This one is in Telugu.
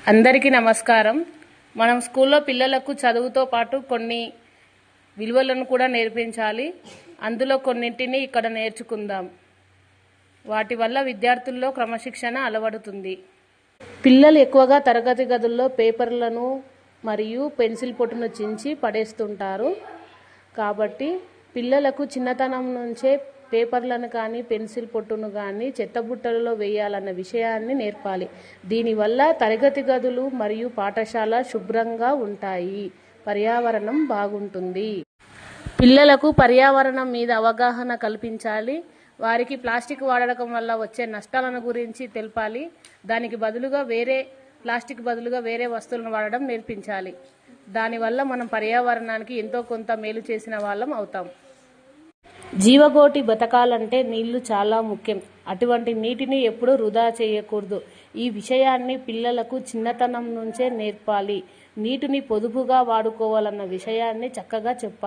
అందరికీ నమస్కారం. మనం స్కూల్లో పిల్లలకు చదువుతో పాటు కొన్ని విలువలను కూడా నేర్పించాలి. అందులో కొన్నింటిని ఇక్కడ నేర్చుకుందాం. వాటి వల్ల విద్యార్థుల్లో క్రమశిక్షణ అలవడుతుంది. పిల్లలు ఎక్కువగా తరగతి గదుల్లో పేపర్లను మరియు పెన్సిల్ పొట్టును చించి పడేస్తుంటారు. కాబట్టి పిల్లలకు చిన్నతనం నుంచే పేపర్లను కానీ పెన్సిల్ పొట్టును కానీ చెత్తబుట్టలలో వేయాలన్న విషయాన్ని నేర్పాలి. దీనివల్ల తరగతి గదులు మరియు పాఠశాల శుభ్రంగా ఉంటాయి, పర్యావరణం బాగుంటుంది. పిల్లలకు పర్యావరణం మీద అవగాహన కల్పించాలి. వారికి ప్లాస్టిక్ వాడకం వల్ల వచ్చే నష్టాలను గురించి తెలపాలి. దానికి బదులుగా ప్లాస్టిక్ బదులుగా వేరే వస్తువులను వాడడం నేర్పించాలి. దానివల్ల మనం పర్యావరణానికి ఎంతో కొంత మేలు చేసిన వాళ్ళం అవుతాం. జీవకోటి బతకాలంటే నీళ్లు చాలా ముఖ్యం. అటువంటి నీటిని ఎప్పుడూ వృధా చేయకూడదు. ఈ విషయాన్ని పిల్లలకు చిన్నతనం నుంచే నేర్పాలి. నీటిని పొదుపుగా వాడుకోవాలన్న విషయాన్ని చక్కగా చెప్పాలి.